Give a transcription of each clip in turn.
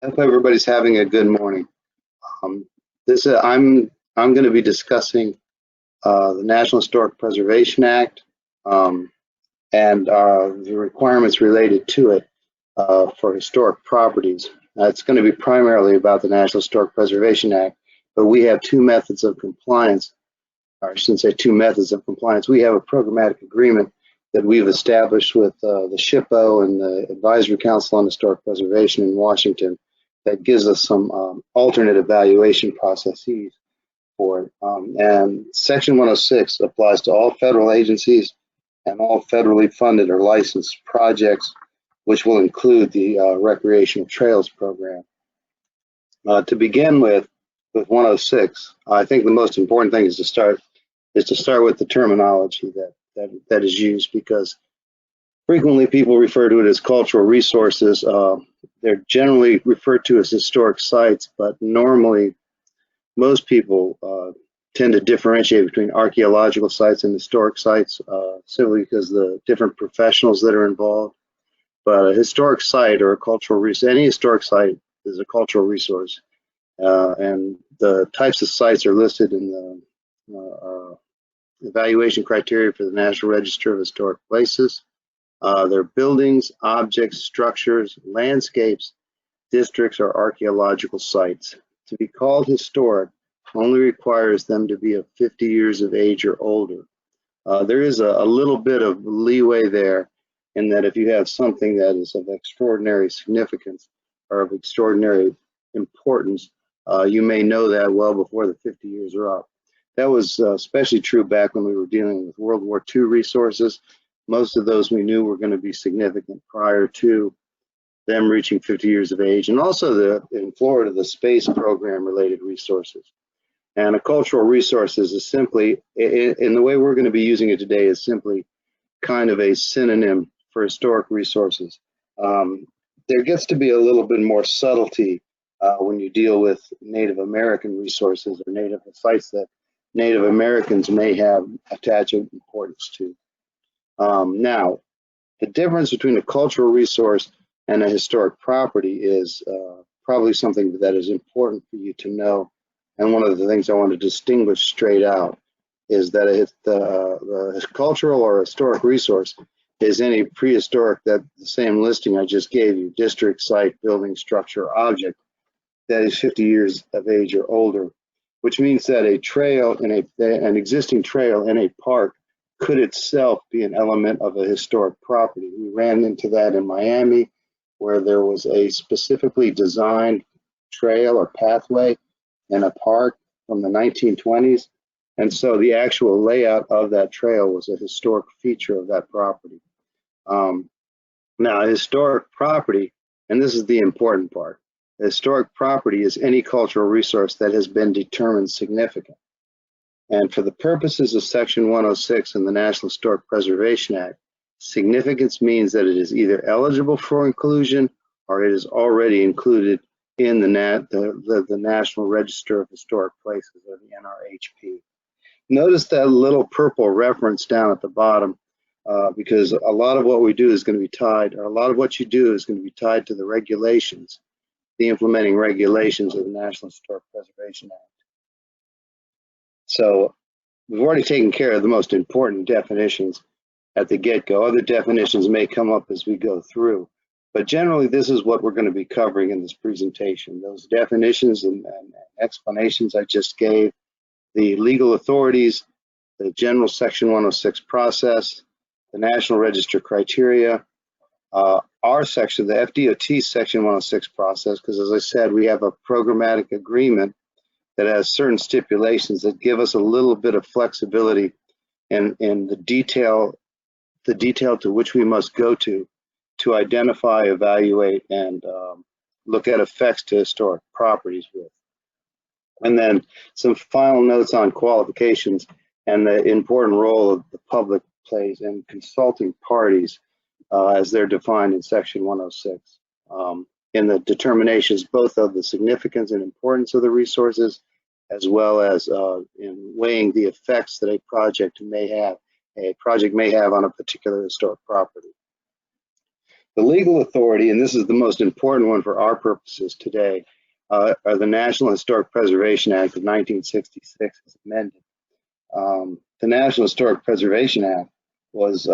I hope everybody's having a good morning. Um, I'm going to be discussing the National Historic Preservation Act and the requirements related to it for historic properties. It's going to be primarily about the National Historic Preservation Act, but we have two methods of compliance, or I shouldn't say two methods of compliance. We have a programmatic agreement that we've established with the SHPO and the Advisory Council on Historic Preservation in Washington that gives us some alternate evaluation processes for it. And Section 106 applies to all federal agencies and all federally funded or licensed projects, which will include the Recreational Trails Program. To begin with 106, I think the most important thing is to start with the terminology that is used, because frequently people refer to it as cultural resources. They're generally referred to as historic sites, but normally most people tend to differentiate between archaeological sites and historic sites, simply because the different professionals that are involved. But a historic site or a cultural resource, any historic site is a cultural resource. And the types of sites are listed in the evaluation criteria for the National Register of Historic Places. They're buildings, objects, structures, landscapes, districts, or archaeological sites. To be called historic only requires them to be of 50 years of age or older. There is a little bit of leeway there, in that if you have something that is of extraordinary significance or of extraordinary importance, you may know that well before the 50 years are up. That was especially true back when we were dealing with World War II resources. Most of those we knew were going to be significant prior to them reaching 50 years of age. And also in Florida, the space program related resources. And a cultural resources is simply, in the way we're going to be using it today, is simply kind of a synonym for historic resources. There gets to be a little bit more subtlety when you deal with Native American resources or Native sites that Native Americans may have attached importance to. Now, the difference between a cultural resource and a historic property is probably something that is important for you to know. And one of the things I want to distinguish straight out is that the cultural or historic resource is any prehistoric, that the same listing I just gave you, district, site, building, structure, or object, that is 50 years of age or older, which means that a trail in an existing trail in a park could itself be an element of a historic property. We ran into that in Miami, where there was a specifically designed trail or pathway in a park from the 1920s. And so the actual layout of that trail was a historic feature of that property. Now, a historic property, and this is the important part, a historic property is any cultural resource that has been determined significant. And for the purposes of Section 106 in the National Historic Preservation Act, significance means that it is either eligible for inclusion or it is already included in the National Register of Historic Places, or the NRHP. Notice that little purple reference down at the bottom, because a lot of what we do is going to be tied, or a lot of what you do is going to be tied to the regulations, the implementing regulations of the National Historic Preservation Act. So we've already taken care of the most important definitions at the get-go. Other definitions may come up as we go through, but generally this is what we're going to be covering in this presentation. Those definitions and explanations I just gave, the legal authorities, the general Section 106 process, the National Register criteria, our section, the FDEP Section 106 process, because as I said, we have a programmatic agreement that has certain stipulations that give us a little bit of flexibility in the detail to which we must go to identify, evaluate, and look at effects to historic properties with. And then some final notes on qualifications and the important role of the public plays in consulting parties as they're defined in Section 106. In the determinations both of the significance and importance of the resources, as well as in weighing the effects that a project may have on a particular historic property. The legal authority, and this is the most important one for our purposes today, are the National Historic Preservation Act of 1966 as amended. The National Historic Preservation Act was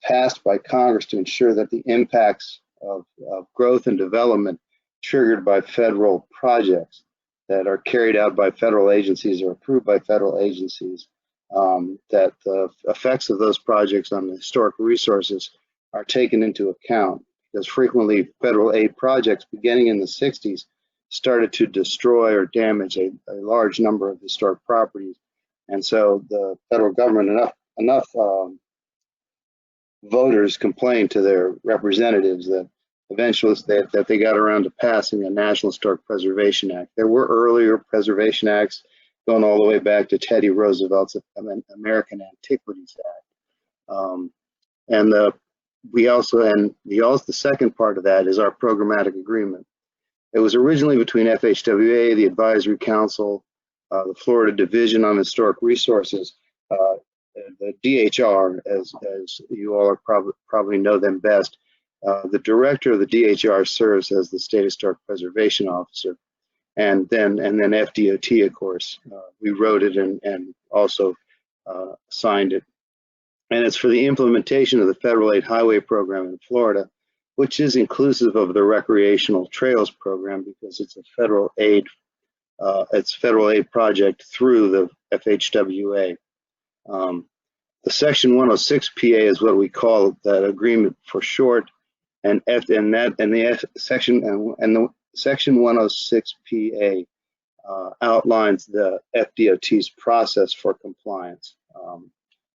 passed by Congress to ensure that the impacts of growth and development triggered by federal projects that are carried out by federal agencies or approved by federal agencies, that the effects of those projects on the historic resources are taken into account, because frequently federal aid projects beginning in the 60s started to destroy or damage a large number of historic properties. And so the federal government, enough voters complained to their representatives that eventually that they got around to passing a National Historic Preservation Act. There were earlier preservation acts going all the way back to Teddy Roosevelt's American Antiquities Act. The second part of that is our programmatic agreement. It was originally between FHWA, the Advisory Council, the Florida Division on Historic Resources, the DHR, as you all are probably know them best. The director of the DHR serves as the State Historic Preservation Officer, and then FDOT, of course. We wrote it and also signed it. And it's for the implementation of the Federal Aid Highway Program in Florida, which is inclusive of the Recreational Trails Program, because it's a federal aid project through the FHWA. The Section 106 PA is what we call that agreement for short, and the Section 106 PA outlines the FDOT's process for compliance,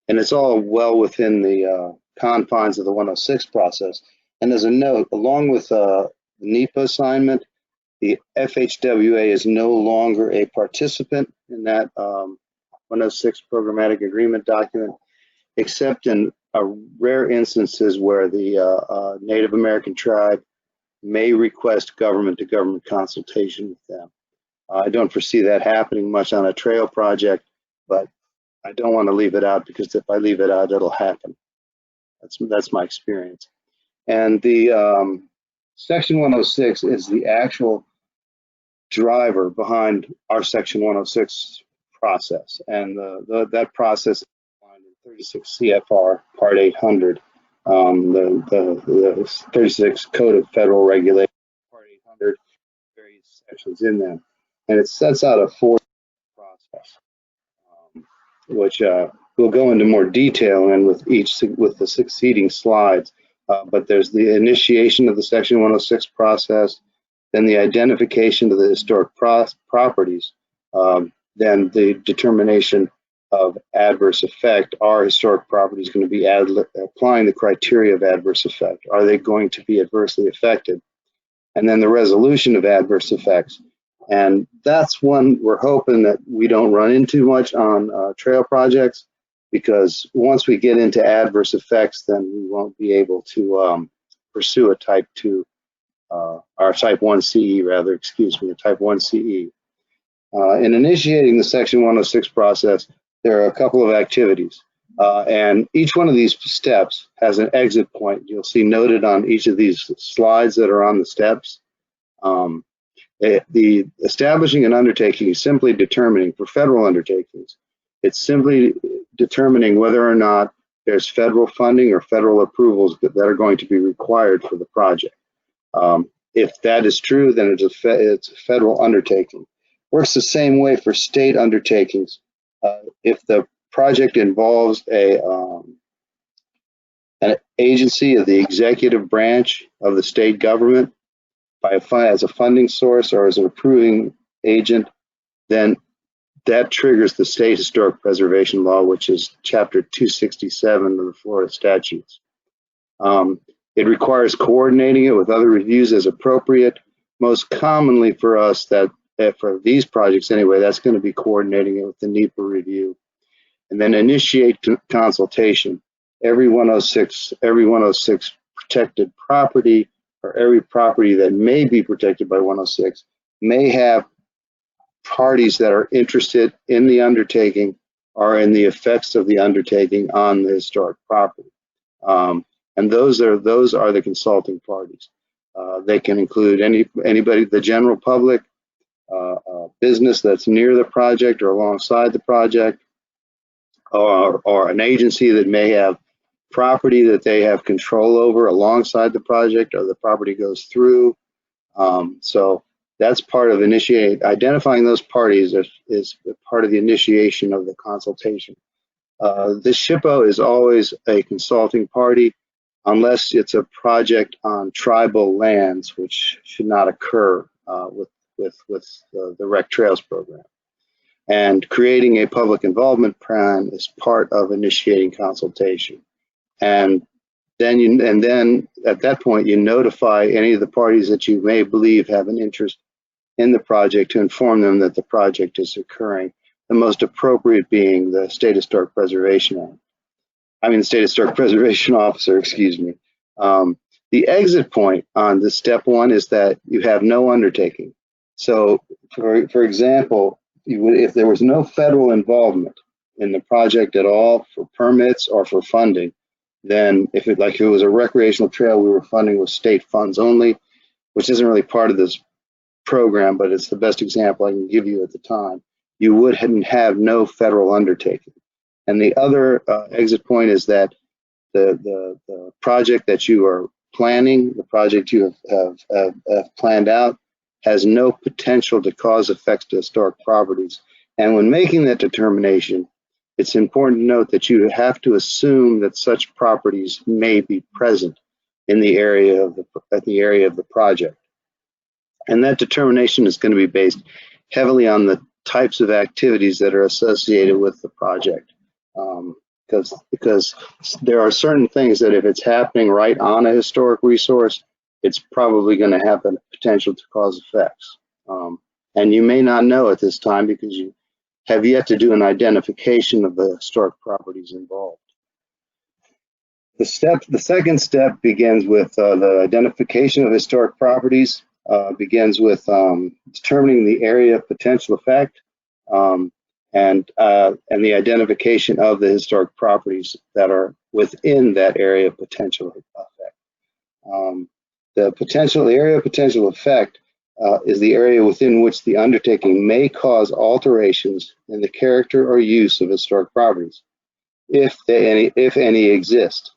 and it's all well within the confines of the 106 process. And as a note, along with the NEPA assignment, the FHWA is no longer a participant in that 106 programmatic agreement document, except in rare instances where the Native American tribe may request government-to-government consultation with them. I don't foresee that happening much on a trail project, but I don't want to leave it out, because if I leave it out, it'll happen. That's my experience. And the Section 106 is the actual driver behind our Section 106 process, and that process is defined in 36 CFR Part 800, the 36 Code of Federal Regulations Part 800, various sections in them, and it sets out a 4-step process, which we'll go into more detail in with the succeeding slides. But there's the initiation of the Section 106 process, then the identification of the historic properties, then the determination of adverse effect. Are historic properties going to be applying the criteria of adverse effect? Are they going to be adversely affected? And then the resolution of adverse effects. And that's one we're hoping that we don't run into much on trail projects, because once we get into adverse effects, then we won't be able to pursue a Type 2, or Type 1 CE rather, excuse me, a Type 1 CE. In initiating the Section 106 process, there are a couple of activities, and each one of these steps has an exit point. You'll see noted on each of these slides that are on the steps. The establishing an undertaking is simply determining, for federal undertakings, it's simply determining whether or not there's federal funding or federal approvals that are going to be required for the project. If that is true, then it's a federal undertaking. Works the same way for state undertakings. If the project involves an agency of the executive branch of the state government as a funding source or as an approving agent, then that triggers the state historic preservation law, which is Chapter 267 of the Florida statutes. It requires coordinating it with other reviews as appropriate. Most commonly for us, for these projects anyway, that's going to be coordinating it with the NEPA review. And then initiate consultation. Every 106 protected property, or every property that may be protected by 106, may have parties that are interested in the undertaking or in the effects of the undertaking on the historic property. And those are the consulting parties. They can include anybody, the general public, business that's near the project or alongside the project, or an agency that may have property that they have control over alongside the project, or the property goes through. So that's part of identifying those parties is part of the initiation of the consultation. The SHPO is always a consulting party unless it's a project on tribal lands, which should not occur with the Rec Trails program. And creating a public involvement plan is part of initiating consultation. And then at that point, you notify any of the parties that you may believe have an interest in the project to inform them that the project is occurring. The most appropriate being the State Historic Preservation Act. The State Historic Preservation Officer, excuse me. The exit point on this step one is that you have no undertaking. So, for example, if there was no federal involvement in the project at all for permits or for funding, then if it was a recreational trail we were funding with state funds only, which isn't really part of this program, but it's the best example I can give you at the time, you would have no federal undertaking. And the other exit point is that the project that you are planning, the project you have planned out, has no potential to cause effects to historic properties. And when making that determination, it's important to note that you have to assume that such properties may be present in the area of the project. And that determination is going to be based heavily on the types of activities that are associated with the project. Because there are certain things that if it's happening right on a historic resource, it's probably going to have the potential to cause effects. And you may not know at this time because you have yet to do an identification of the historic properties involved. The second step begins with the identification of historic properties, begins with determining the area of potential effect, and the identification of the historic properties that are within that area of potential effect. The area of potential effect is the area within which the undertaking may cause alterations in the character or use of historic properties, if any exist.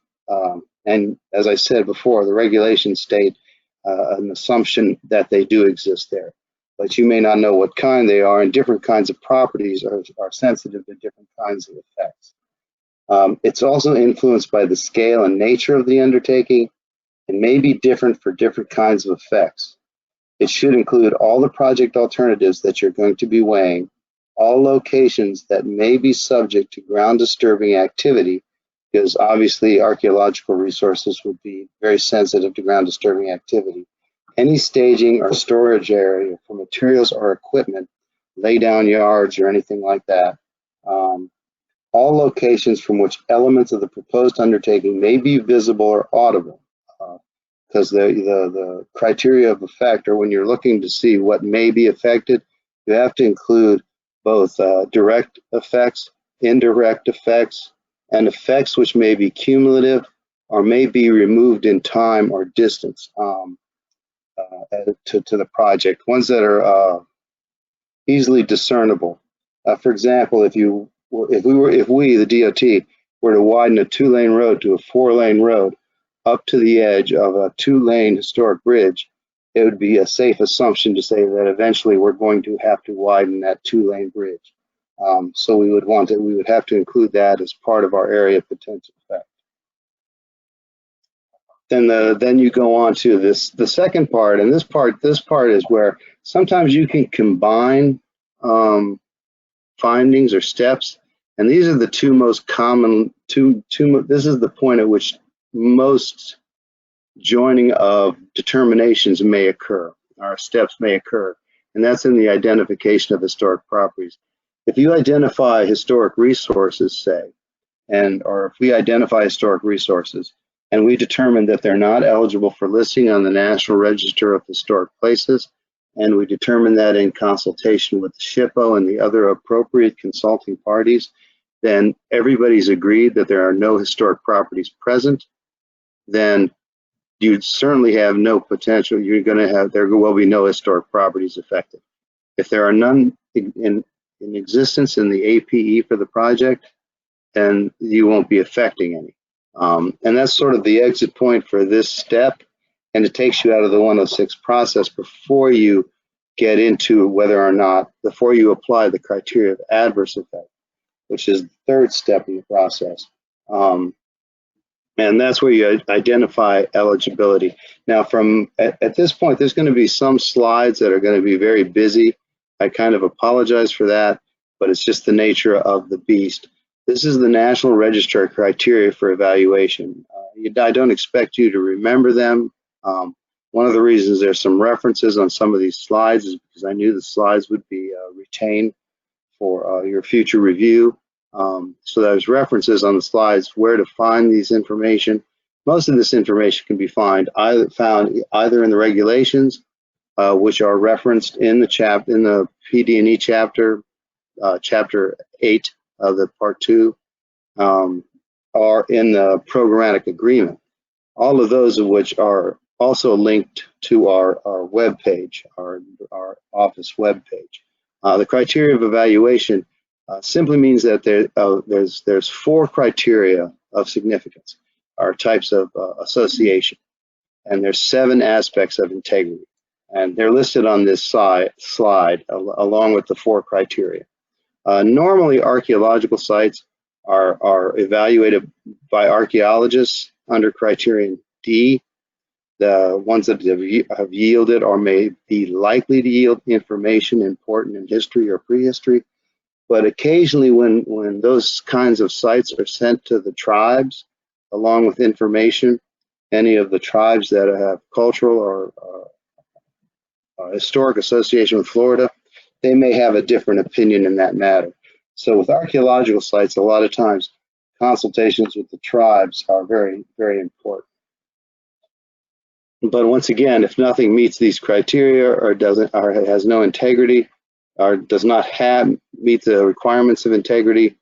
And as I said before, the regulations state an assumption that they do exist there, but you may not know what kind they are, and different kinds of properties are sensitive to different kinds of effects. It's also influenced by the scale and nature of the undertaking, and may be different for different kinds of effects. It should include all the project alternatives that you're going to be weighing, all locations that may be subject to ground disturbing activity, because obviously archaeological resources would be very sensitive to ground disturbing activity, any staging or storage area for materials or equipment, lay down yards or anything like that, all locations from which elements of the proposed undertaking may be visible or audible. Because the criteria of effect, or when you're looking to see what may be affected, you have to include both direct effects, indirect effects, and effects which may be cumulative or may be removed in time or distance to the project, ones that are easily discernible. For example, if we, the DOT, were to widen a 2-lane road to a 4-lane road, up to the edge of a 2-lane historic bridge, it would be a safe assumption to say that eventually we're going to have to widen that 2-lane bridge. So we would have to include that as part of our area of potential effect. Then you go on to the second part, and this part is where sometimes you can combine findings or steps, and these are the two most common. This is the point at which most joining of determinations may occur, or steps may occur, and that's in the identification of historic properties. If you identify historic resources, say, or if we identify historic resources and we determine that they're not eligible for listing on the National Register of Historic Places, and we determine that in consultation with the SHPO and the other appropriate consulting parties, then everybody's agreed that there are no historic properties present. then you certainly have no potential. There will be no historic properties affected. If there are none in existence in the APE for the project, then you won't be affecting any. And that's sort of the exit point for this step. And it takes you out of the 106 process before you get into whether or not, before you apply the criteria of adverse effect, which is the third step in the process. And that's where you identify eligibility. Now, at this point, there's going to be some slides that are going to be very busy. I kind of apologize for that, but it's just the nature of the beast. This is the National Register criteria for evaluation. I don't expect you to remember them. One of the reasons there's some references on some of these slides is because I knew the slides would be retained for your future review. So there's references on the slides where to find these information. Most of this information can be found either in the regulations, which are referenced in the PD&E chapter, chapter 8 of the part 2, or in the programmatic agreement. All of those of which are also linked to our web page, our office web page. The criteria of evaluation simply means that there's 4 criteria of significance, or types of association, and there's 7 aspects of integrity, and they're listed on this slide along with the 4 criteria. Normally, archaeological sites are evaluated by archaeologists under criterion D. The ones that have yielded or may be likely to yield information important in history or prehistory. But occasionally when those kinds of sites are sent to the tribes, along with information, any of the tribes that have cultural or historic association with Florida, they may have a different opinion in that matter. So with archaeological sites, a lot of times consultations with the tribes are very, very important. But once again, if nothing meets these criteria or has no integrity or does not meet the requirements of integrity,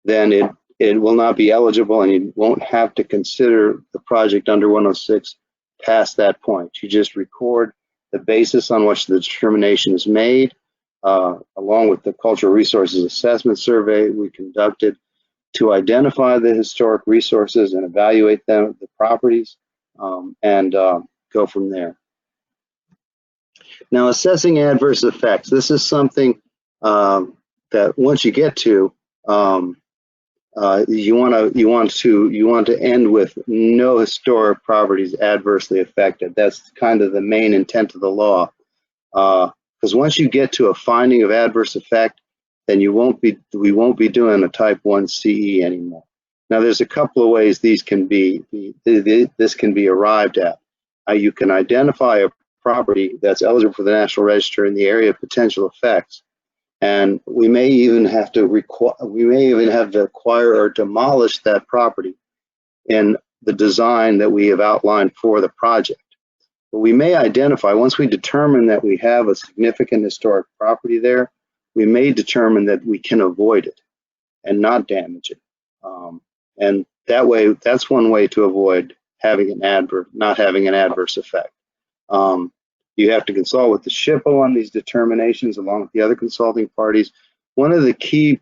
then it will not be eligible, and you won't have to consider the project under 106 past that point. You just record the basis on which the determination is made, along with the Cultural Resources Assessment Survey we conducted to identify the historic resources and evaluate the properties, and go from there. Now, assessing adverse effects. This is something that once you get to, you want to end with no historic properties adversely affected. That's kind of the main intent of the law. Because once you get to a finding of adverse effect, then we won't be doing a type 1 CE anymore. Now, there's a couple of ways this can be arrived at. You can identify a property that's eligible for the National Register in the area of potential effects, and we may even have to acquire or demolish that property in the design that we have outlined for the project. But we may identify, once we determine that we have a significant historic property there, we may determine that we can avoid it and not damage it. And that way, that's one way to avoid not having an adverse effect. You have to consult with the SHPO on these determinations along with the other consulting parties. One of the key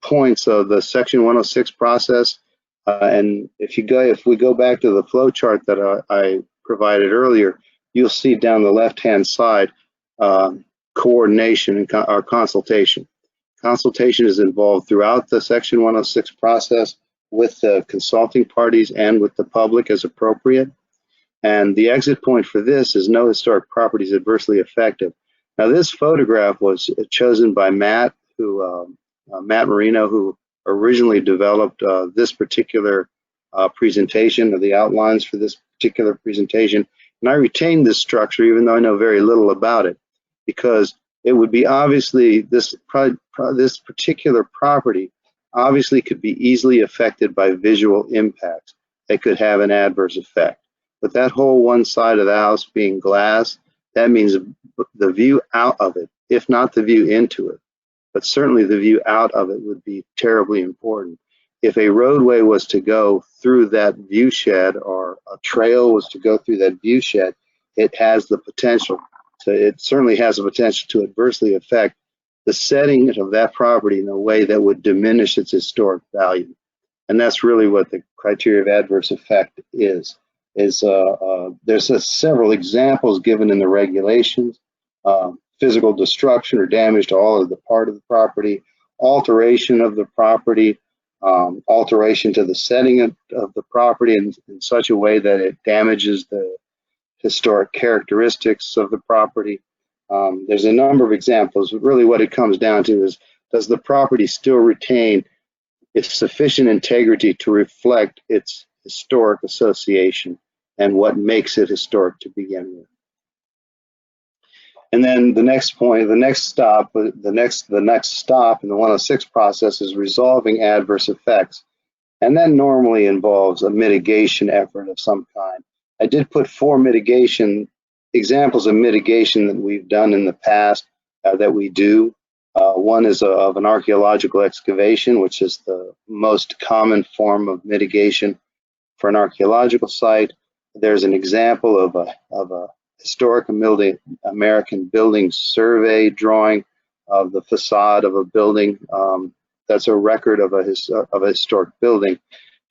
points of the Section 106 process, and if we go back to the flow chart that I provided earlier, you'll see down the left-hand side coordination and our consultation. Consultation is involved throughout the Section 106 process with the consulting parties and with the public as appropriate. And the exit point for this is no historic properties adversely affected. Now, this photograph was chosen by Matt Marino, who originally developed this particular presentation, or the outlines for this particular presentation. And I retained this structure even though I know very little about it, because it would be obviously this particular property obviously could be easily affected by visual impacts that could have an adverse effect. But that whole one side of the house being glass, that means the view out of it, if not the view into it, but certainly the view out of it would be terribly important. if a roadway was to go through that view shed, or a trail was to go through that view shed, it has the potential to, it certainly has the potential to adversely affect the setting of that property in a way that would diminish its historic value. And that's really what the criteria of adverse effect is. There's several examples given in the regulations: physical destruction or damage to all of the part of the property, alteration of the property, alteration to the setting of the property in such a way that it damages the historic characteristics of the property. There's a number of examples. Really what it comes down to is, does the property still retain its sufficient integrity to reflect its historic association and what makes it historic to begin with? And then the next point, the next stop in the 106 process is resolving adverse effects. And that normally involves a mitigation effort of some kind. I did put 4 mitigation examples of mitigation that we've done in the past, that we do. One is of an archaeological excavation, which is the most common form of mitigation for an archaeological site. There's an example of a historic American building survey drawing of the facade of a building. That's a record of a historic building.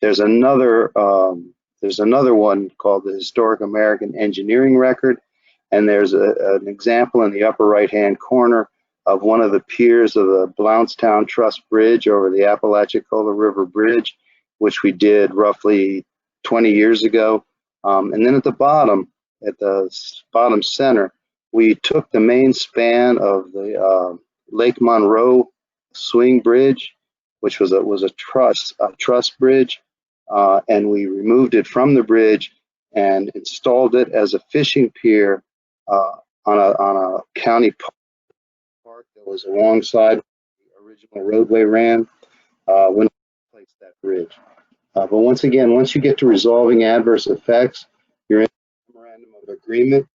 There's another one called the Historic American Engineering Record, and there's an example in the upper right-hand corner of one of the piers of the Blountstown Truss Bridge over the Apalachicola River Bridge, which we did roughly 20 years ago. And then at the bottom center, we took the main span of the Lake Monroe Swing Bridge, which was a truss bridge, and we removed it from the bridge and installed it as a fishing pier on a county park that was alongside the original roadway ran when we placed that bridge. But once again, once you get to resolving adverse effects, you're in a memorandum of agreement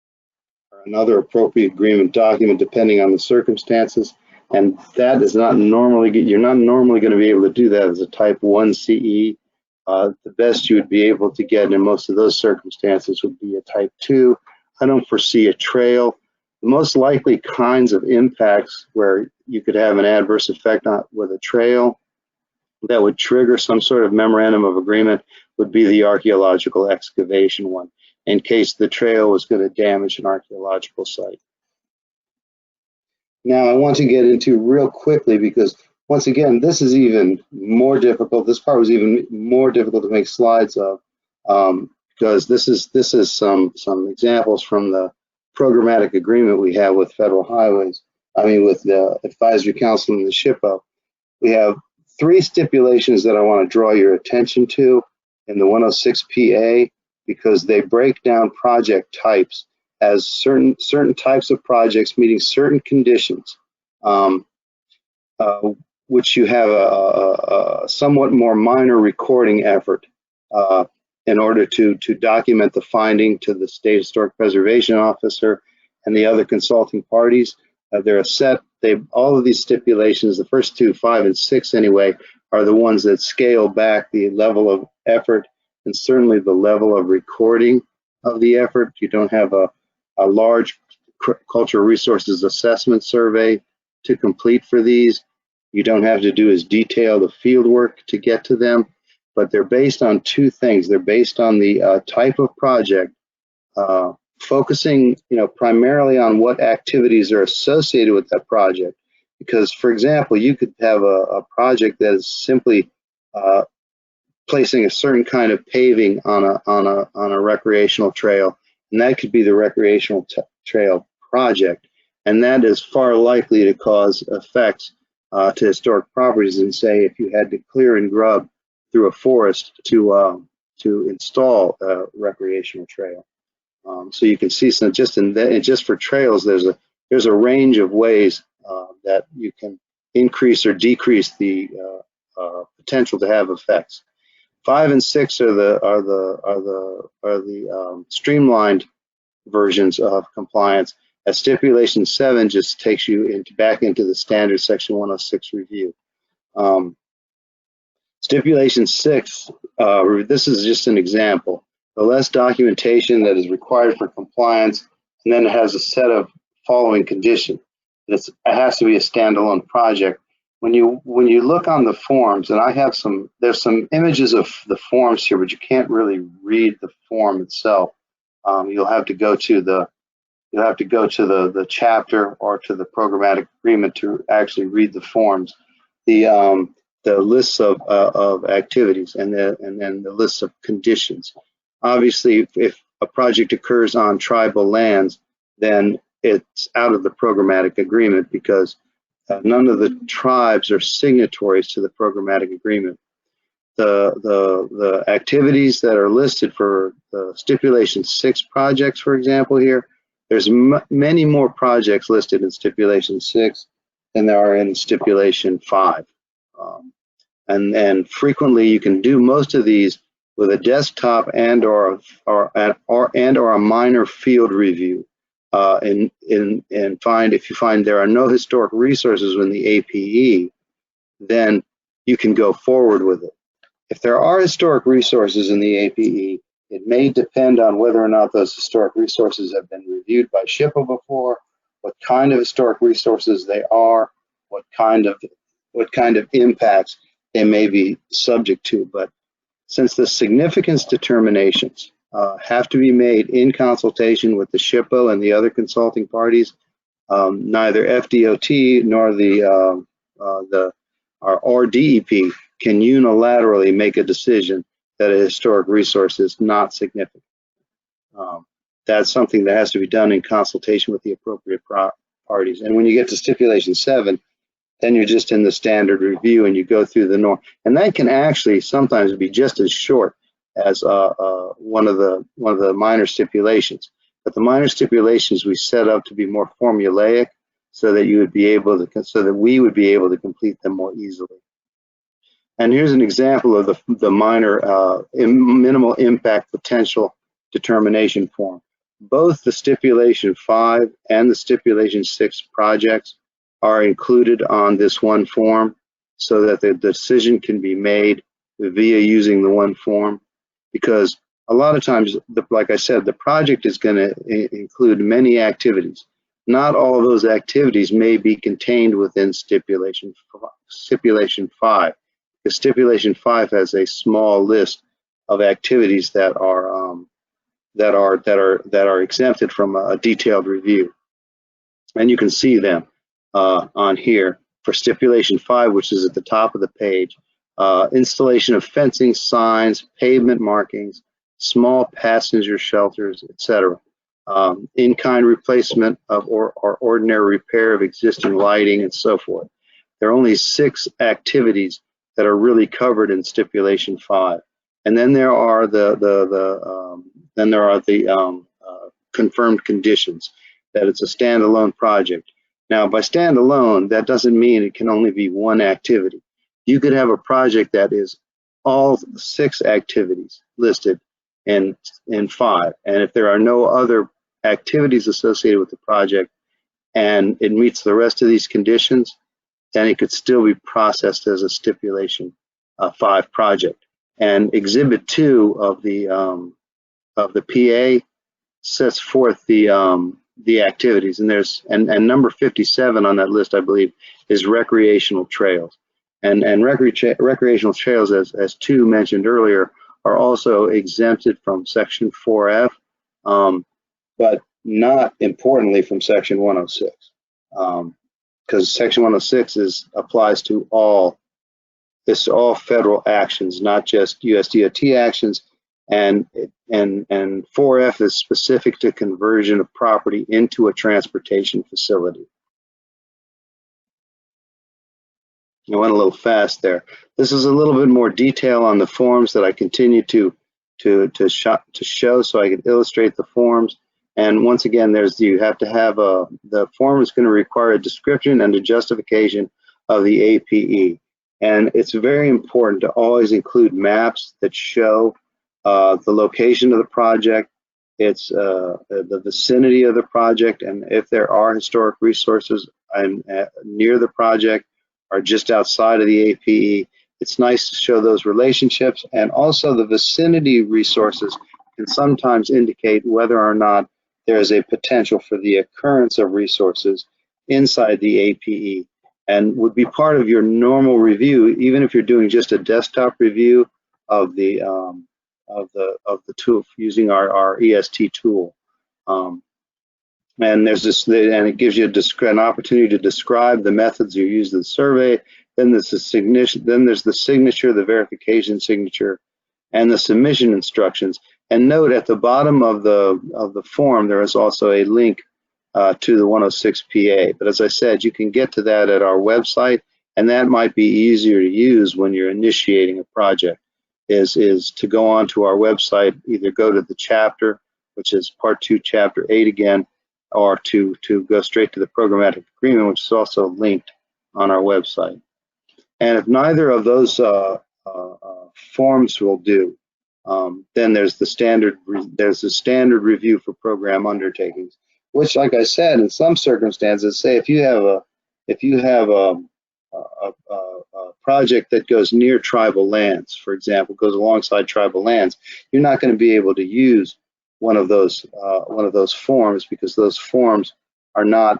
or another appropriate agreement document depending on the circumstances. And that is not normally, you're not normally going to be able to do that as a type 1 CE. The best you would be able to get in most of those circumstances would be a type 2. I don't foresee a trail. The most likely kinds of impacts where you could have an adverse effect with a trail that would trigger some sort of memorandum of agreement would be the archaeological excavation one, in case the trail was going to damage an archaeological site. Now I want to get into real quickly, because once again, this is even more difficult. This part was even more difficult to make slides of, because this is some examples from the programmatic agreement we have with Federal Highways. I mean, with the Advisory Council and the SHPO. We have 3 stipulations that I want to draw your attention to in the 106 PA, because they break down project types as certain types of projects meeting certain conditions, which you have a somewhat more minor recording effort in order to document the finding to the State Historic Preservation Officer and the other consulting parties. They're a set. All of these stipulations, the first 2, 5, and 6 anyway, are the ones that scale back the level of effort and certainly the level of recording of the effort. You don't have a large cultural resources assessment survey to complete for these. You don't have to do as detailed a field work to get to them, but they're based on 2 things. They're based on the type of project, focusing, primarily on what activities are associated with that project. Because, for example, you could have a project that is simply placing a certain kind of paving on a recreational trail, and that could be the recreational trail project, and that is far likely to cause effects to historic properties than, say, if you had to clear and grub through a forest to install a recreational trail. So you can see, so just for trails, there's a range of ways that you can increase or decrease the potential to have effects. 5 and 6 are the streamlined versions of compliance. As stipulation 7 just takes you back into the standard Section 106 review. Stipulation 6, this is just an example. The less documentation that is required for compliance, and then it has a set of following conditions. It has to be a standalone project. When you look on the forms, and I have there's some images of the forms here, but you can't really read the form itself. You'll have to go to the chapter or to the programmatic agreement to actually read the forms. The lists of activities and then the lists of conditions. Obviously, if a project occurs on tribal lands, then it's out of the programmatic agreement because none of the tribes are signatories to the programmatic agreement. The activities that are listed for the Stipulation 6 projects, for example, here, there's many more projects listed in Stipulation 6 than there are in Stipulation 5. And frequently you can do most of these with a desktop and or a minor field review, and if you find there are no historic resources in the APE, then you can go forward with it. If there are historic resources in the APE, it may depend on whether or not those historic resources have been reviewed by SHPO before, what kind of historic resources they are, what kind of impacts they may be subject to. But since the significance determinations have to be made in consultation with the SHPO and the other consulting parties, neither FDOT nor our DEP can unilaterally make a decision that a historic resource is not significant. That's something that has to be done in consultation with the appropriate parties. And when you get to Stipulation 7, then you're just in the standard review and you go through the norm. And that can actually sometimes be just as short as one of the minor stipulations. But the minor stipulations we set up to be more formulaic so that we would be able to complete them more easily. And here's an example of the minor minimal impact potential determination form. Both the Stipulation 5 and the Stipulation 6 projects are included on this one form so that the decision can be made via using the one form, because a lot of times, like I said, the project is going to include many activities. Not all of those activities may be contained within Stipulation 5. The Stipulation 5 has a small list of activities that are exempted from a detailed review, and you can see them on here for Stipulation 5, which is at the top of the page. Installation of fencing, signs, pavement markings, small passenger shelters, etc. In-kind replacement of or ordinary repair of existing lighting, and so forth. There are only 6 activities that are really covered in Stipulation 5, and then there are the confirmed conditions that it's a standalone project. Now, by standalone, that doesn't mean it can only be one activity. You could have a project that is all 6 activities listed in 5, and if there are no other activities associated with the project and it meets the rest of these conditions, then it could still be processed as a Stipulation 5 project. And Exhibit 2 of the PA sets forth the activities, and number 57 on that list, I believe, is recreational trails. And recreational trails, as Tu mentioned earlier, are also exempted from Section 4F, but not importantly from Section 106, because Section 106 applies to all federal actions, not just USDOT actions, and 4F is specific to conversion of property into a transportation facility. I went a little fast there. This is a little bit more detail on the forms that I continue to show so I can illustrate the forms. And once again, you have to have the form is going to require a description and a justification of the APE. And it's very important to always include maps that show the location of the project, it's the vicinity of the project, and if there are historic resources near the project or just outside of the APE, it's nice to show those relationships, and also the vicinity resources can sometimes indicate whether or not there is a potential for the occurrence of resources inside the APE, and would be part of your normal review, even if you're doing just a desktop review of the tool using our EST tool. And there's this, and it gives you an opportunity to describe the methods you use in the survey. Then there's the signature, the verification signature, and the submission instructions. And note at the bottom of the form there is also a link to the 106 PA. But as I said, you can get to that at our website, and that might be easier to use when you're initiating a project. Is to go onto our website, either go to the chapter, which is Part 2, Chapter 8 again, or to go straight to the programmatic agreement, which is also linked on our website. And if neither of those forms will do, then there's the standard review for program undertakings, which, like I said, in some circumstances, say if you have a project that goes near tribal lands, for example, goes alongside tribal lands, you're not going to be able to use one of those forms, because those forms have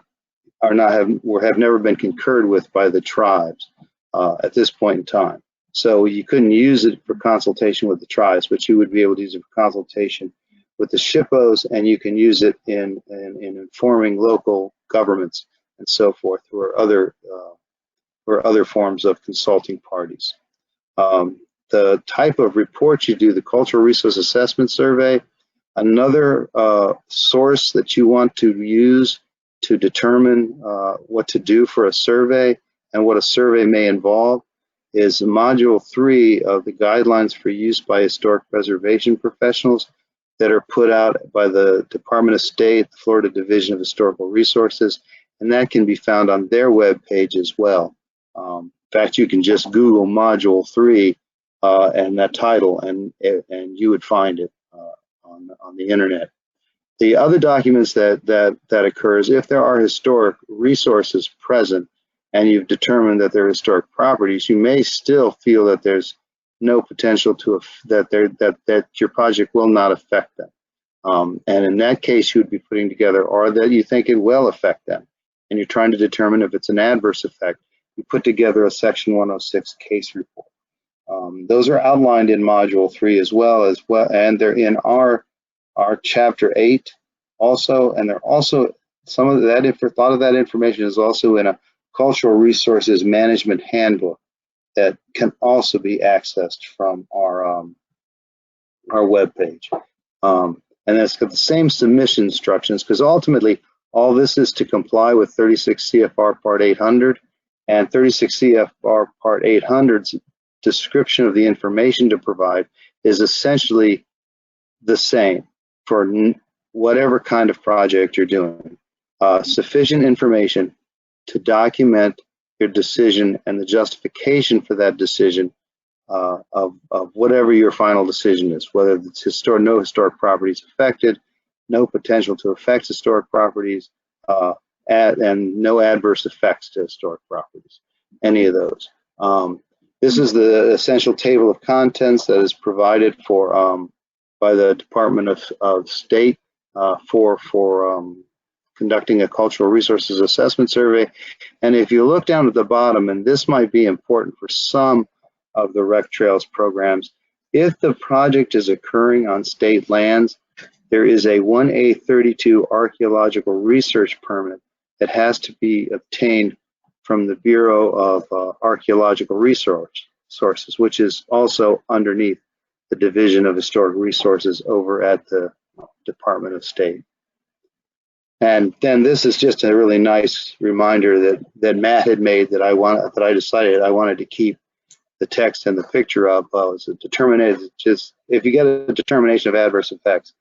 never been concurred with by the tribes at this point in time. So you couldn't use it for consultation with the tribes, but you would be able to use it for consultation with the SHPOs, and you can use it in informing local governments and so forth, or other forms of consulting parties. The type of reports you do, the Cultural Resource Assessment Survey, another source that you want to use to determine what to do for a survey and what a survey may involve is Module 3 of the Guidelines for Use by Historic Preservation Professionals that are put out by the Department of State, the Florida Division of Historical Resources, and that can be found on their web page as well. In fact, you can just Google Module 3 and that title, and you would find it on the internet. The other documents that occurs, if there are historic resources present and you've determined that they're historic properties, you may still feel that there's no potential that your project will not affect them. And in that case, you would be putting together, or that you think it will affect them, and you're trying to determine if it's an adverse effect. You put together a Section 106 case report. Those are outlined in Module 3 as well, and they're in our Chapter 8 also, and they're also a lot of that information is also in a Cultural Resources Management Handbook that can also be accessed from our webpage. And it's got the same submission instructions, because ultimately all this is to comply with 36 CFR Part 800, and 36 CFR Part 800's description of the information to provide is essentially the same for whatever kind of project you're doing. Sufficient information to document your decision and the justification for that decision of whatever your final decision is, whether it's no historic properties affected, no potential to affect historic properties, and no adverse effects to historic properties, any of those. This is the essential table of contents that is provided for by the Department of State for conducting a Cultural Resources Assessment Survey. And if you look down at the bottom, and this might be important for some of the Rec Trails programs, if the project is occurring on state lands, there is a 1A32 archaeological research permit that has to be obtained from the Bureau of Archaeological Resources, which is also underneath the Division of Historic Resources over at the Department of State. And then this is just a really nice reminder that Matt had made that I decided I wanted to keep the text and the picture up. It's a determination. Just if you get a determination of adverse effects,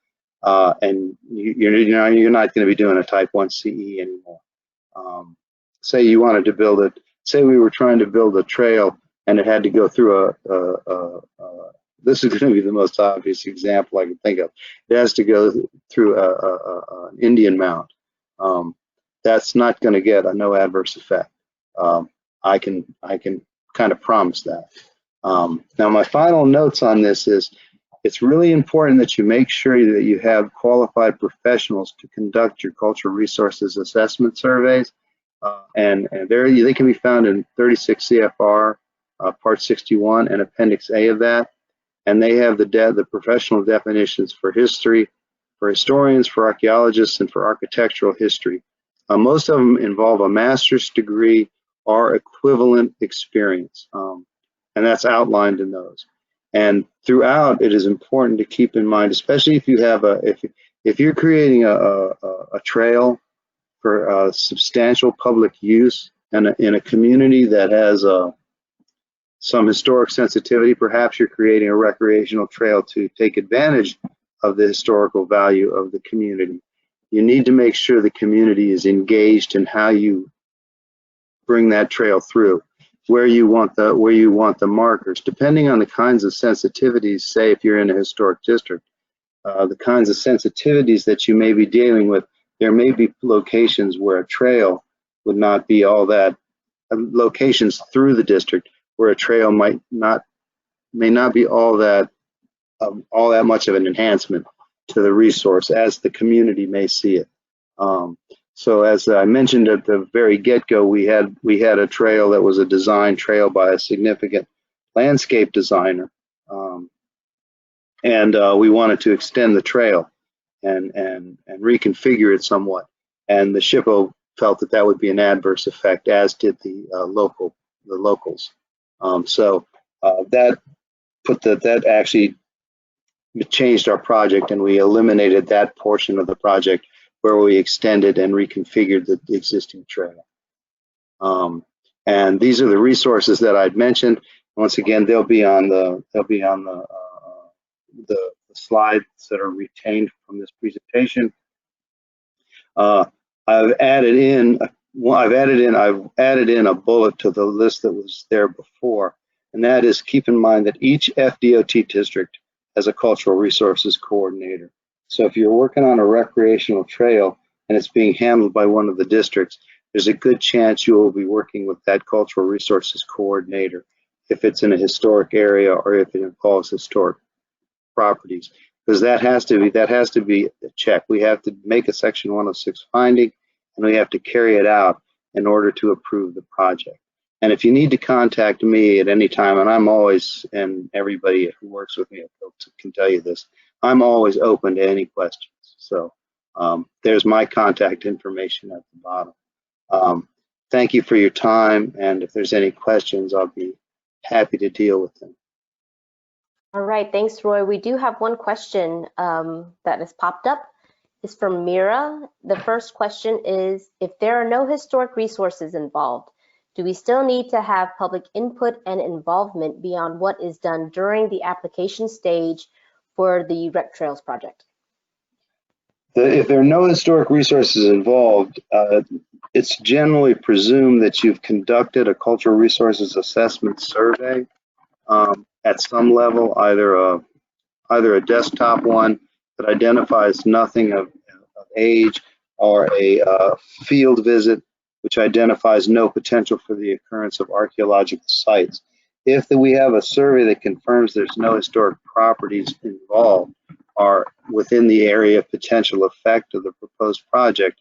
and you're not going to be doing a Type 1 CE anymore. Say you wanted to build it. Say we were trying to build a trail and it had to go through this is going to be the most obvious example I can think of. It has to go through an Indian mound. That's not going to get a no adverse effect. I can kind of promise that. Now, my final notes on this is it's really important that you make sure that you have qualified professionals to conduct your cultural resources assessment surveys. And they can be found in 36 CFR, Part 61, and Appendix A of that. And they have the professional definitions for history, for historians, for archaeologists, and for architectural history. Most of them involve a master's degree or equivalent experience. And that's outlined in those. And throughout, it is important to keep in mind, especially if you have if you're creating a trail for substantial public use and in a community that has some historic sensitivity, perhaps you're creating a recreational trail to take advantage of the historical value of the community. You need to make sure the community is engaged in how you bring that trail through, where you want the markers, depending on the kinds of sensitivities. Say if you're in a historic district, the kinds of sensitivities that you may be dealing with, there may be locations where a trail would not be all that, locations through the district where a trail may not be all that much of an enhancement to the resource as the community may see it. So as I mentioned at the very get-go, we had a trail that was a design trail by a significant landscape designer, and we wanted to extend the trail and reconfigure it somewhat. And the SHPO felt that would be an adverse effect, as did the locals. So that actually changed our project, and we eliminated that portion of the project where we extended and reconfigured the existing trail. And these are the resources that I'd mentioned. Once again, they'll be on the slides that are retained from this presentation. I've added in a bullet to the list that was there before, and that is, keep in mind that each FDOT district has a cultural resources coordinator. So if you're working on a recreational trail and it's being handled by one of the districts, there's a good chance you will be working with that cultural resources coordinator if it's in a historic area or if it involves historic properties, because that has to be a check. We have to make a Section 106 finding, and we have to carry it out in order to approve the project. And if you need to contact me at any time, and I'm always, and everybody who works with me can tell you this, I'm always open to any questions. So there's my contact information at the bottom. Thank you for your time, and if there's any questions, I'll be happy to deal with them. All right, thanks, Roy. We do have one question that has popped up. It's from Mira. The first question is, if there are no historic resources involved, do we still need to have public input and involvement beyond what is done during the application stage for the Rec Trails project? If there are no historic resources involved, it's generally presumed that you've conducted a cultural resources assessment survey at some level, either a desktop one that identifies nothing of age, or a field visit which identifies no potential for the occurrence of archaeological sites. If we have a survey that confirms there's no historic properties involved or within the area of potential effect of the proposed project,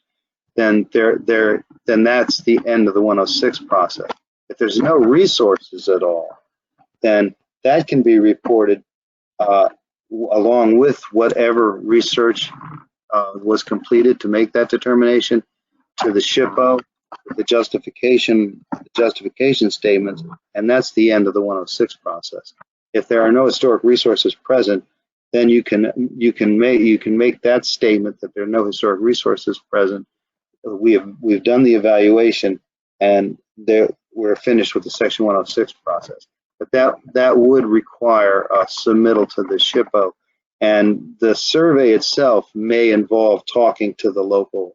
then that's the end of the 106 process. If there's no resources at all, then that can be reported along with whatever research was completed to make that determination to the SHPO, the justification statements, and that's the end of the 106 process. If there are no historic resources present, then you can make that statement that there are no historic resources present. We've done the evaluation, and we're finished with the Section 106 process. But that would require a submittal to the SHPO, and the survey itself may involve talking to the locals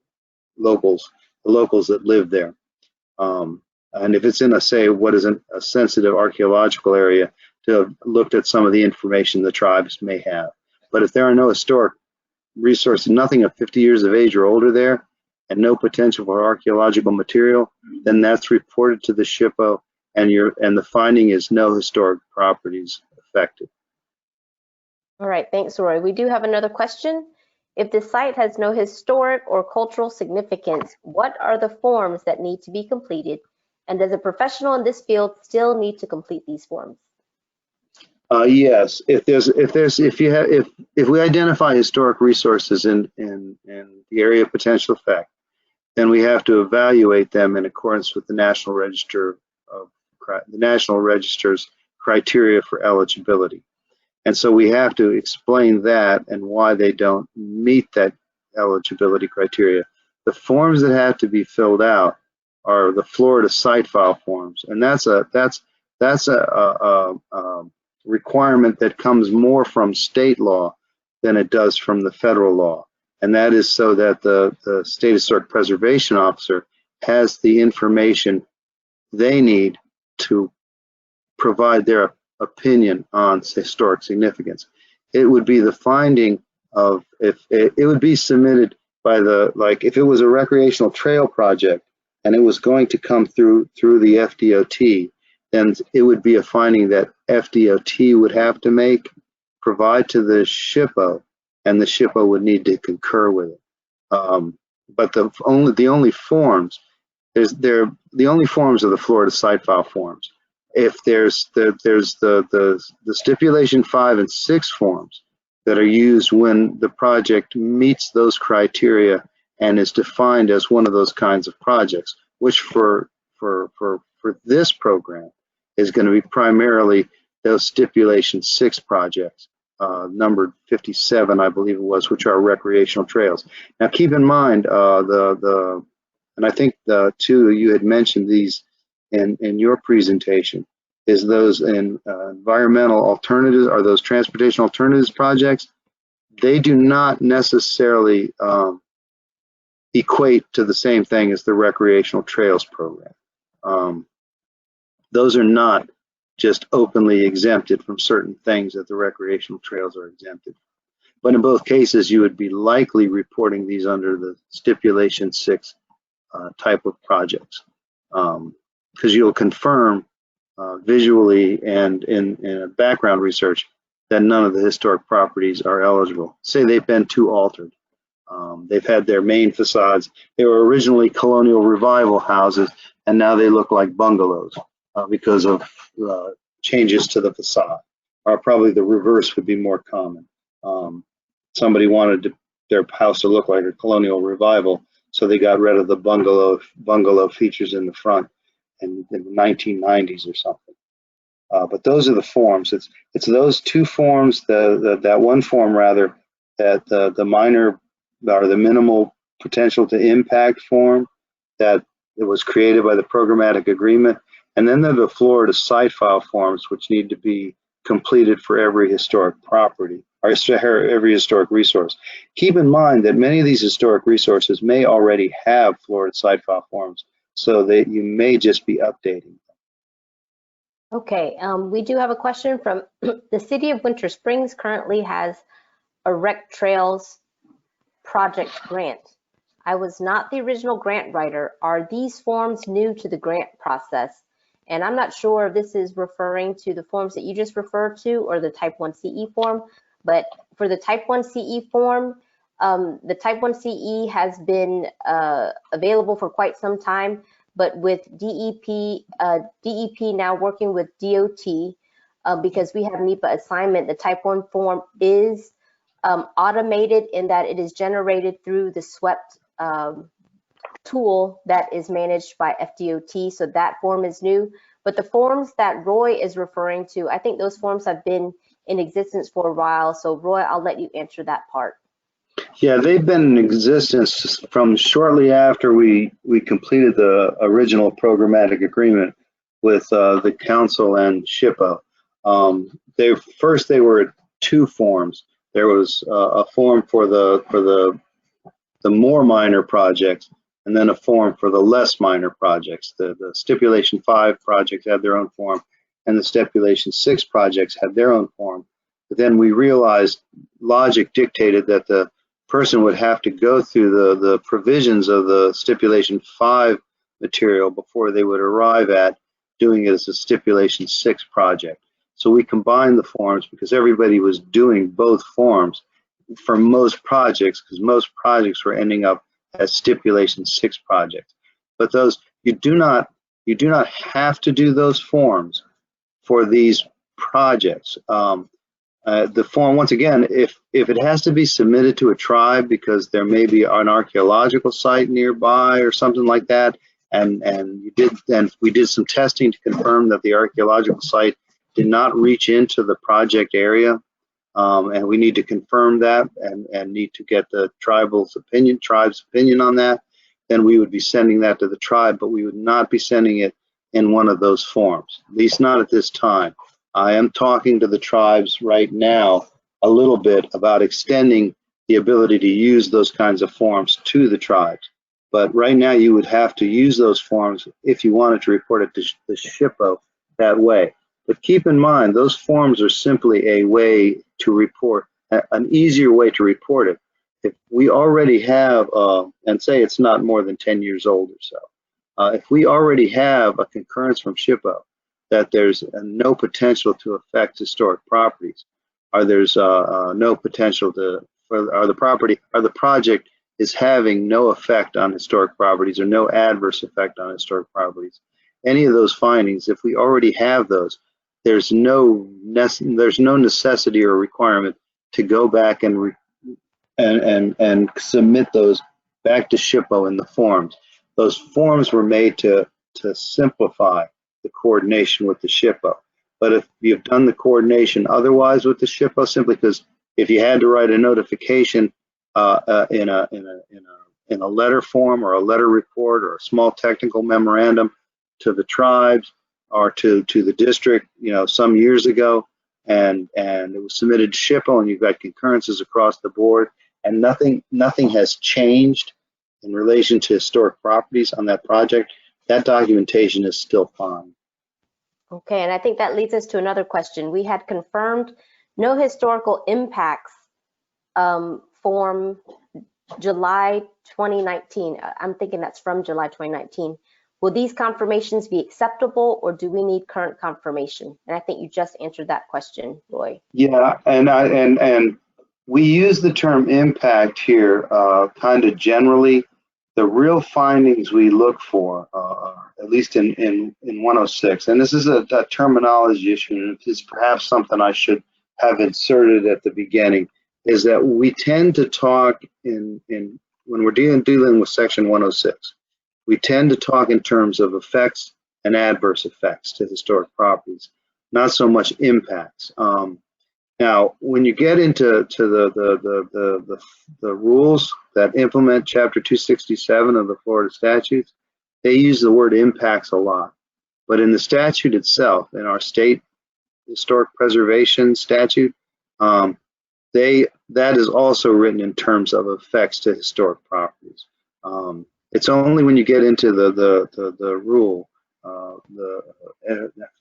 that live there. And if it's in what is a sensitive archaeological area, to have looked at some of the information the tribes may have. But if there are no historic resources, nothing of 50 years of age or older there, and no potential for archaeological material, then that's reported to the SHPO, and the finding is no historic properties affected. All right, thanks, Roy. We do have another question. If the site has no historic or cultural significance, what are the forms that need to be completed? And does a professional in this field still need to complete these forms? Yes, if we identify historic resources in the area of potential effect, then we have to evaluate them in accordance with the National Register's criteria for eligibility. And so we have to explain that and why they don't meet that eligibility criteria. The forms that have to be filled out are the Florida site file forms, and that's a requirement that comes more from state law than it does from the federal law. And that is so that the State Historic Preservation Officer has the information they need to provide their opinion on historic significance. It would be the finding of, if it would be submitted by like if it was a recreational trail project and it was going to come through the FDOT, then it would be a finding that FDOT would have to provide to the SHPO, and the SHPO would need to concur with it. But the only forms are the Florida site file forms. If there's the stipulation 5 and 6 forms that are used when the project meets those criteria and is defined as one of those kinds of projects, which for this program is going to be primarily those stipulation 6 projects, numbered 57, I believe it was, which are recreational trails. Now keep in mind and I think the two you had mentioned these in your presentation, is those in environmental alternatives, or those transportation alternatives projects. They do not necessarily equate to the same thing as the recreational trails program. Those are not just openly exempted from certain things that the recreational trails are exempted. But in both cases, you would be likely reporting these under the stipulation 6 type of projects, because you'll confirm visually and in background research that none of the historic properties are eligible. Say they've been too altered. They've had their main facades. They were originally colonial revival houses, and now they look like bungalows because of changes to the facade. Or probably the reverse would be more common. Somebody wanted their house to look like a colonial revival, so they got rid of the bungalow features in the front in the 1990s or something. But those are the forms. It's those two forms, that one form rather, that the minor or the minimal potential to impact form that it was created by the programmatic agreement, and then there are the Florida site file forms, which need to be completed for every historic property or every historic resource. Keep in mind that many of these historic resources may already have Florida site file forms, so that you may just be updating. Okay, we do have a question from the City of Winter Springs currently has a rec trails project grant. I was not the original grant writer. Are these forms new to the grant process? And I'm not sure if this is referring to the forms that you just referred to or the type 1 CE form, but for the type 1 CE form, the type 1 CE has been available for quite some time, but with DEP now working with DOT, because we have NEPA assignment, the type 1 form is automated in that it is generated through the SWEPT tool that is managed by FDOT, so that form is new. But the forms that Roy is referring to, I think those forms have been in existence for a while. So Roy, I'll let you answer that part. Yeah, they've been in existence from shortly after we completed the original programmatic agreement with the council and SHPO. They were 2 forms. There was a form for the more minor projects, and then a form for the less minor projects. The stipulation 5 projects had their own form, and the stipulation 6 projects had their own form. But then we realized logic dictated that the person would have to go through the provisions of the stipulation 5 material before they would arrive at doing it as a stipulation 6 project. So we combined the forms because everybody was doing both forms for most projects, because most projects were ending up as stipulation 6 projects. But those, you do not have to do those forms for these projects. The form, once again, if it has to be submitted to a tribe because there may be an archaeological site nearby or something like that, and we did some testing to confirm that the archaeological site did not reach into the project area, and we need to confirm that and need to get the tribe's opinion on that, then we would be sending that to the tribe, but we would not be sending it in one of those forms, at least not at this time. I am talking to the tribes right now a little bit about extending the ability to use those kinds of forms to the tribes. But right now you would have to use those forms if you wanted to report it to the SHPO that way. But keep in mind, those forms are simply a way to report, an easier way to report it. If we already have, and say it's not more than 10 years old or so, if we already have a concurrence from SHPO that there's no potential to affect historic properties, or there's no potential to, or the project is having no effect on historic properties or no adverse effect on historic properties, any of those findings, if we already have those, there's no necessity or requirement to go back and submit those back to SHPO in the forms. Those forms were made to simplify the coordination with the SHPO. But if you've done the coordination otherwise with the SHPO, simply because if you had to write a notification in a letter form or a letter report or a small technical memorandum to the tribes or to the district, some years ago, and it was submitted to SHPO, and you've got concurrences across the board, and nothing has changed in relation to historic properties on that project, that documentation is still fine. Okay, and I think that leads us to another question. We had confirmed no historical impacts form July 2019. I'm thinking that's from July 2019. Will these confirmations be acceptable, or do we need current confirmation? And I think you just answered that question, Roy. Yeah, and we use the term impact here kind of generally. The real findings we look for, at least in 106, and this is a terminology issue, and it's perhaps something I should have inserted at the beginning, is that we tend to talk when we're dealing with Section 106, we tend to talk in terms of effects and adverse effects to historic properties, not so much impacts. Now, when you get into the rules that implement Chapter 267 of the Florida statutes, they use the word impacts a lot. But in the statute itself, in our state historic preservation statute, that is also written in terms of effects to historic properties. It's only when you get into the rule,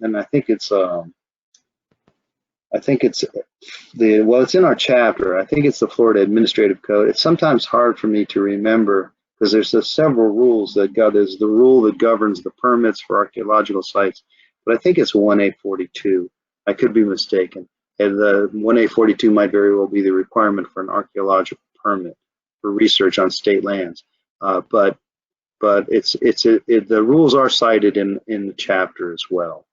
and I think it's it's in our chapter. I think it's the Florida Administrative Code. It's sometimes hard for me to remember because there's several rules that there's the rule that governs the permits for archaeological sites, but I think it's 1A42. I could be mistaken. And the 1A42 might very well be the requirement for an archaeological permit for research on state lands. But the rules are cited in the chapter as well.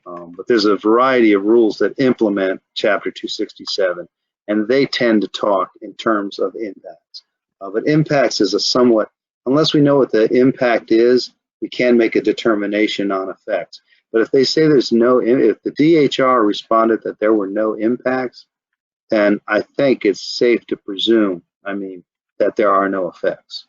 But there's a variety of rules that implement Chapter 267, and they tend to talk in terms of impacts. But impacts is a somewhat, unless we know what the impact is, we can make a determination on effects. But if they say if the DHR responded that there were no impacts, then I think it's safe to presume, that there are no effects.